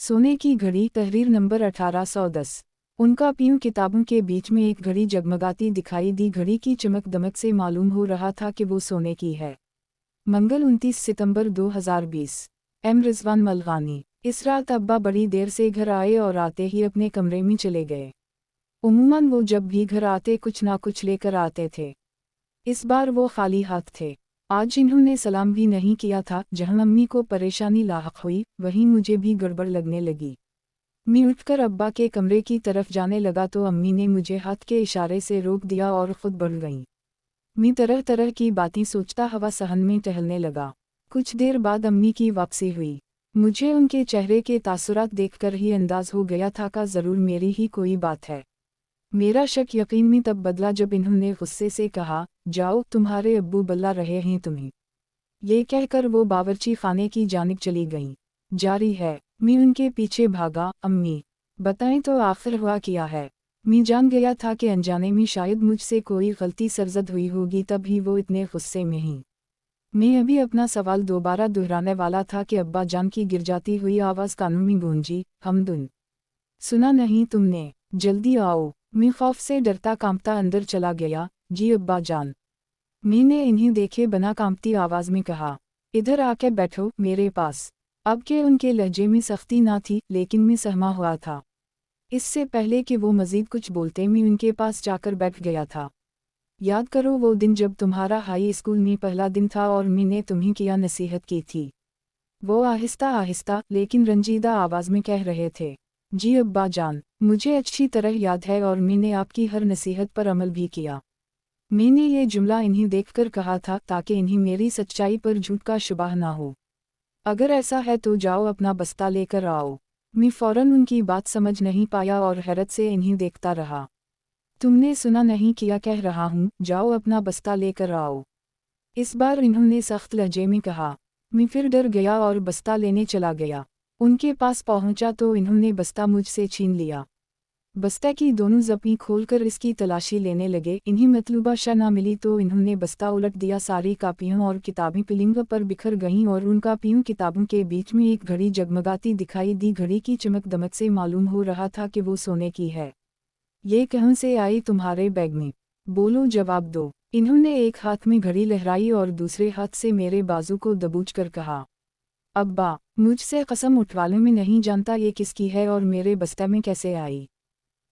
सोने की घड़ी, तहरीर नंबर 1810। उनका पीऊँ किताबों के बीच में एक घड़ी जगमगाती दिखाई दी। घड़ी की चमक दमक से मालूम हो रहा था कि वो सोने की है। मंगल 29 सितंबर 2020। एम रिजवान मलगानी। इस रात अब्बा बड़ी देर से घर आए और आते ही अपने कमरे में चले गए। उम्मूमन वो जब भी घर आते कुछ ना कुछ लेकर आते थे। इस बार वो खाली हाथ थे। आज इन्होंने सलाम भी नहीं किया था। जहां अम्मी को परेशानी लाहक हुई, वहीं मुझे भी गड़बड़ लगने लगी। मैं उठकर अब्बा के कमरे की तरफ जाने लगा तो अम्मी ने मुझे हाथ के इशारे से रोक दिया और खुद बढ़ गईं। मैं तरह तरह की बातें सोचता हवा सहन में टहलने लगा। कुछ देर बाद अम्मी की वापसी हुई। मुझे उनके चेहरे के तासुरात देखकर ही अंदाज हो गया था कि ज़रूर मेरी ही कोई बात है। मेरा शक यकीन में तब बदला जब इन्होंने गुस्से से कहा, जाओ, तुम्हारे अब्बू बुला रहे हैं तुम्हें। ये कहकर वो बावर्ची खाने की जानिब चली गईं। जारी है। मैं उनके पीछे भागा। अम्मी, बताएं तो आखिर हुआ क्या है। मैं जान गया था कि अनजाने में शायद मुझसे कोई गलती सरजद हुई होगी, तभी वो इतने गुस्से में ही। मैं अभी अपना सवाल दोबारा दोहराने वाला था कि अब्बा जान की गिरजाती हुई आवाज़ कानों में गूंजी, हमदुन, सुना नहीं तुमने? जल्दी आओ। मैं खौफ से डरता कांपता अंदर चला गया। जी अब्बा जान। मैंने इन्हें देखे बना कांपती आवाज़ में कहा, इधर आके बैठो मेरे पास। अब के उनके लहजे में सख्ती ना थी, लेकिन मैं सहमा हुआ था। इससे पहले कि वो मज़ीद कुछ बोलते मैं उनके पास जाकर बैठ गया था। याद करो वो दिन जब तुम्हारा हाई स्कूल में पहला दिन था और मैंने तुम्हें किया नसीहत की थी। वो आहिस्ता आहिस्ता लेकिन रंजीदा आवाज़ में कह रहे थे। जी अब्बा जान, मुझे अच्छी तरह याद है और मैंने आपकी हर नसीहत पर अमल भी किया। मैंने ये जुमला इन्हें देखकर कहा था ताकि इन्हें मेरी सच्चाई पर झूठ का शुबह ना हो। अगर ऐसा है तो जाओ अपना बस्ता लेकर आओ। मैं फ़ौरन उनकी बात समझ नहीं पाया और हैरत से इन्हें देखता रहा। तुमने सुना नहीं क्या कह रहा हूँ? जाओ अपना बस्ता लेकर आओ। इस बार इन्होंने सख्त लहजे में कहा। मैं फिर डर गया और बस्ता लेने चला गया। उनके पास पहुंचा तो इन्होंने बस्ता मुझसे छीन लिया। बस्ता की दोनों ज़प्पी खोलकर इसकी तलाशी लेने लगे। इन्हें मतलूबा शय ना मिली तो इन्होंने बस्ता उलट दिया। सारी कापियों और किताबें पिलिंग पर बिखर गईं और उन कापियों किताबों के बीच में एक घड़ी जगमगाती दिखाई दी। घड़ी की चमक दमक से मालूम हो रहा था कि वो सोने की है। ये कहाँ से आई तुम्हारे बैग में? बोलो, जवाब दो। इन्होंने एक हाथ में घड़ी लहराई और दूसरे हाथ से मेरे बाजू को दबोच कर कहा, अब्बा, मुझसे कसम उठवा लो, मैं नहीं जानता ये किसकी है और मेरे बस्ते में कैसे आई।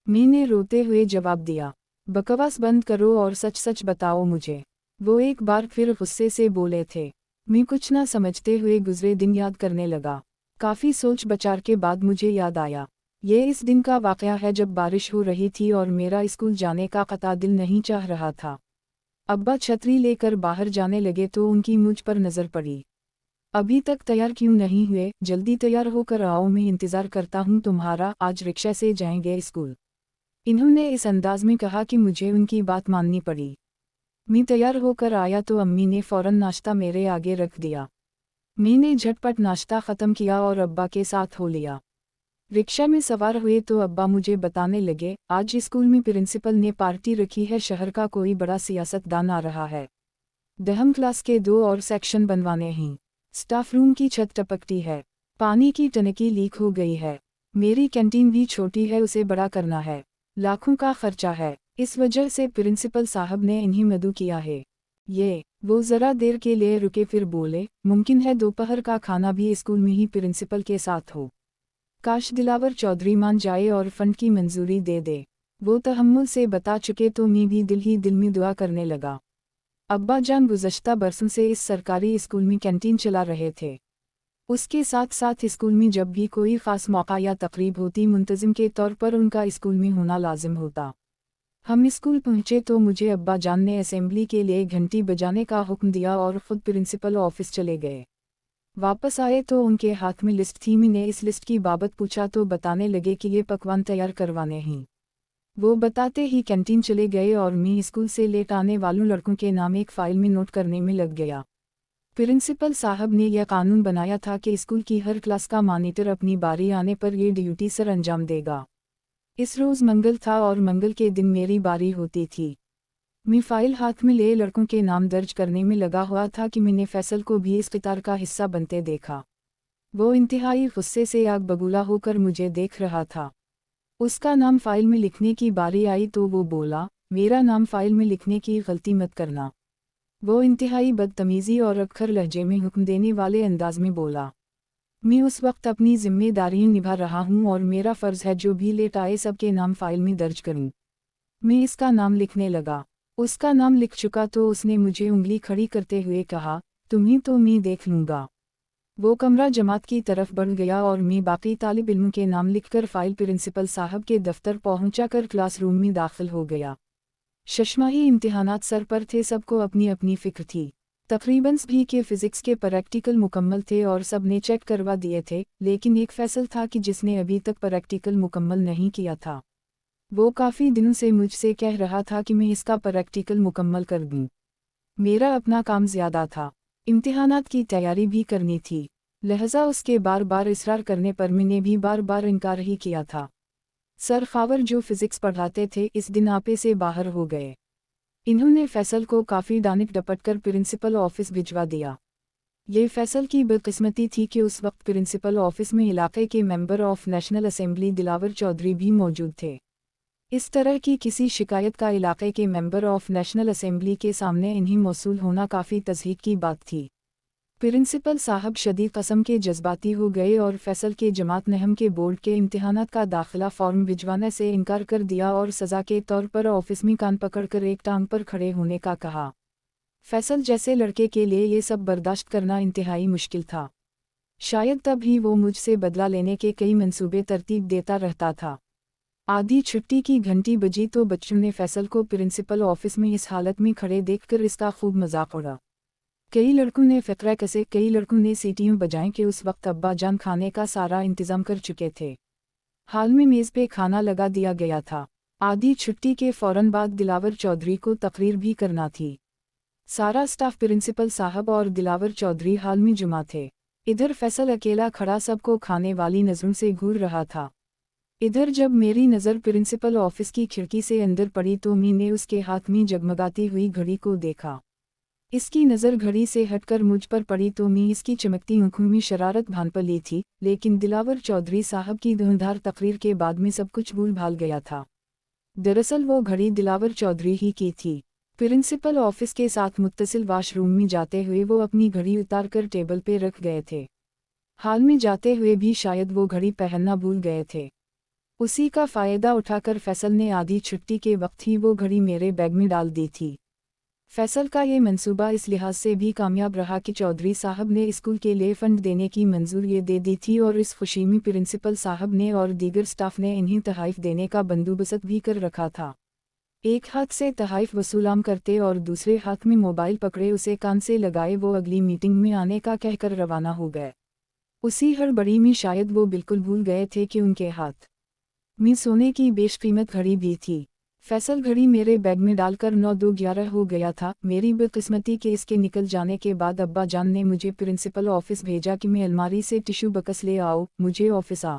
मैंने रोते हुए जवाब दिया, बकवास बंद करो और सच सच बताओ मुझे। वो एक बार फिर गुस्से से बोले थे। मैं कुछ ना समझते हुए गुजरे दिन याद करने लगा। काफ़ी सोच बचार के बाद मुझे याद आया, ये इस दिन का वाक़या है जब बारिश हो रही थी और मेरा स्कूल जाने का कतई दिल नहीं चाह रहा था। अब्बा छतरी लेकर बाहर जाने लगे तो उनकी मुझ पर नज़र पड़ी। अभी तक तैयार क्यों नहीं हुए? जल्दी तैयार होकर आओ, मैं इंतज़ार करता हूँ तुम्हारा। आज रिक्शा से जाएंगे स्कूल। इन्होंने इस अंदाज में कहा कि मुझे उनकी बात माननी पड़ी। मैं तैयार होकर आया तो अम्मी ने फ़ौरन नाश्ता मेरे आगे रख दिया। मैंने झटपट नाश्ता ख़त्म किया और अब्बा के साथ हो लिया। रिक्शा में सवार हुए तो अब्बा मुझे बताने लगे, आज स्कूल में प्रिंसिपल ने पार्टी रखी है। शहर का कोई बड़ा सियासतदान आ रहा है। दहम क्लास के 2 और सेक्शन बनवाने हैं। स्टाफ रूम की छत टपकती है। पानी की टंकी लीक हो गई है। मेरी कैंटीन भी छोटी है, उसे बड़ा करना है। लाखों का खर्चा है। इस वजह से प्रिंसिपल साहब ने इन्हें मदऊ किया है। वो ज़रा देर के लिए रुके फिर बोले, मुमकिन है दोपहर का खाना भी स्कूल में ही प्रिंसिपल के साथ हो। काश दिलावर चौधरी मान जाए और फंड की मंजूरी दे दे। वो तहम्मुल से बता चुके तो मैं भी दिल ही दिल में दुआ करने लगा। अब्बा जान गुज़श्ता बरसों से इस सरकारी स्कूल में कैंटीन चला रहे थे। उसके साथ साथ स्कूल में जब भी कोई ख़ास मौका या तकरीब होती, मुंतज़िम के तौर पर उनका स्कूल में होना लाजिम होता। हम स्कूल पहुँचे तो मुझे अब्बा जान ने असेंबली के लिए घंटी बजाने का हुक्म दिया और ख़ुद प्रिंसिपल ऑफिस चले गए। वापस आए तो उनके हाथ में लिस्ट थी। मैंने इस लिस्ट की बाबत पूछा तो बताने लगे कि ये पकवान तैयार करवाने हैं। वो बताते ही कैंटीन चले गए और मैं स्कूल से लेट आने वालों लड़कों के नाम एक फ़ाइल में नोट करने में लग गया। प्रिंसिपल साहब ने यह कानून बनाया था कि स्कूल की हर क्लास का मॉनिटर अपनी बारी आने पर ये ड्यूटी सर अंजाम देगा। इस रोज़ मंगल था और मंगल के दिन मेरी बारी होती थी। मैं फ़ाइल हाथ में ले लड़कों के नाम दर्ज करने में लगा हुआ था कि मैंने फैसल को भी इस कतार का हिस्सा बनते देखा। वो इंतहाई गुस्से से आग बबूला होकर मुझे देख रहा था। उसका नाम फाइल में लिखने की बारी आई तो वो बोला, मेरा नाम फाइल में लिखने की गलती मत करना। वो इंतहाई बदतमीज़ी और अक्खर लहजे में हुक्म देने वाले अंदाज में बोला। मैं उस वक्त अपनी जिम्मेदारियां निभा रहा हूं और मेरा फ़र्ज़ है जो भी लेट आए सबके नाम फाइल में दर्ज करूं। मैं इसका नाम लिखने लगा। उसका नाम लिख चुका तो उसने मुझे उंगली खड़ी करते हुए कहा, तुम्हें तो मैं देख लूँगा। वो कमरा जमात की तरफ बढ़ गया और मैं बाकी तालिब इल्म के नाम लिखकर फाइल प्रिंसिपल साहब के दफ्तर पहुंचाकर क्लासरूम में दाखिल हो गया। शशमाही इम्तिहानात सर पर थे, सबको अपनी अपनी फ़िक्र थी। तकरीबन सभी के फ़िज़िक्स के प्रैक्टिकल मुकम्मल थे और सब ने चेक करवा दिए थे, लेकिन एक फैसल था कि जिसने अभी तक प्रैक्टिकल मुकम्मल नहीं किया था। वो काफ़ी दिनों से मुझसे कह रहा था कि मैं इसका प्रैक्टिकल मुकम्मल कर दूँ। मेरा अपना काम ज़्यादा था, इम्तिहानात की तैयारी भी करनी थी, लिहाजा उसके बार बार इसरार करने पर मैंने भी बार बार इनकार ही किया था। सर खावर जो फ़िज़िक्स पढ़ाते थे इस दिन आपे से बाहर हो गए। इन्होंने फैसल को काफ़ी डांट डपट कर प्रिंसिपल ऑफिस भिजवा दिया। ये फैसल की बदकिस्मती थी कि उस वक्त प्रिंसिपल ऑफिस में इलाके के member of National Assembly Dilawar Chaudhry भी मौजूद थे। इस तरह की किसी शिकायत का इलाके के मेंबर ऑफ नेशनल असेंबली के सामने इन्हीं मौसूल होना काफ़ी तस्दीक की बात थी। प्रिंसिपल साहब शदीद कस्म के जज्बाती हो गए और फैसल के जमात नहम के बोर्ड के इम्तिहानात का दाखिला फॉर्म भिजवाने से इनकार कर दिया और सज़ा के तौर पर ऑफिस में कान पकड़कर एक टांग पर खड़े होने का कहा। फैसल जैसे लड़के के लिए ये सब बर्दाश्त करना इंतहाई मुश्किल था। शायद तब ही वो मुझसे बदला लेने के कई मंसूबे तरतीब देता रहता था। आधी छुट्टी की घंटी बजी तो बच्चों ने फैसल को प्रिंसिपल ऑफिस में इस हालत में खड़े देखकर इसका खूब मजाक उड़ा। कई लड़कों ने फ़िक्रा कसे, कई लड़कों ने सीटियां बजाएं कि उस वक्त अब्बा जान खाने का सारा इंतज़ाम कर चुके थे। हाल में मेज़ पे खाना लगा दिया गया था। आधी छुट्टी के फ़ौरन बाद दिलावर चौधरी को तकरीर भी करना थी। सारा स्टाफ प्रिंसिपल साहब और दिलावर चौधरी हाल में जुमा थे। इधर फैसल अकेला खड़ा सबको खाने वाली नज़रों से घूर रहा था। इधर जब मेरी नज़र प्रिंसिपल ऑफिस की खिड़की से अंदर पड़ी तो मैंने उसके हाथ में जगमगाती हुई घड़ी को देखा। इसकी नज़र घड़ी से हटकर मुझ पर पड़ी तो मैं इसकी चमकती आंखों में शरारत भान पर ली थी, लेकिन दिलावर चौधरी साहब की धुंधार तकरीर के बाद में सब कुछ भूल भाल गया था। दरअसल वो घड़ी दिलावर चौधरी ही की थी। प्रिंसिपल ऑफिस के साथ मुत्तसिल वाशरूम में जाते हुए वो अपनी घड़ी उतार कर टेबल पे रख गए थे। हाल में जाते हुए भी शायद वो घड़ी पहनना भूल गए थे। उसी का फ़ायदा उठाकर फैसल ने आधी छुट्टी के वक्त ही वो घड़ी मेरे बैग में डाल दी थी। फैसल का ये मंसूबा इस लिहाज से भी कामयाब रहा कि चौधरी साहब ने स्कूल के लिए फ़ंड देने की मंजूरी दे दी थी और इस खुशी में प्रिंसिपल साहब ने और दीगर स्टाफ ने इन्हें तोहफ़े देने का बंदोबस्त भी कर रखा था। एक हाथ से तोहफ़े वसूलाम करते और दूसरे हाथ में मोबाइल पकड़े उसे कान से लगाए वो अगली मीटिंग में आने का कहकर रवाना हो गए। उसी हड़बड़ी में शायद वो बिल्कुल भूल गए थे कि उनके हाथ में सोने की बेशकीमत घड़ी भी थी। फैसल घड़ी मेरे बैग में डालकर 9:11 हो गया था। मेरी बदकिस्मती के इसके निकल जाने के बाद अब्बा जान ने मुझे प्रिंसिपल ऑफिस भेजा कि मैं अलमारी से टिश्यू बकस ले आओ, मुझे ऑफिस आ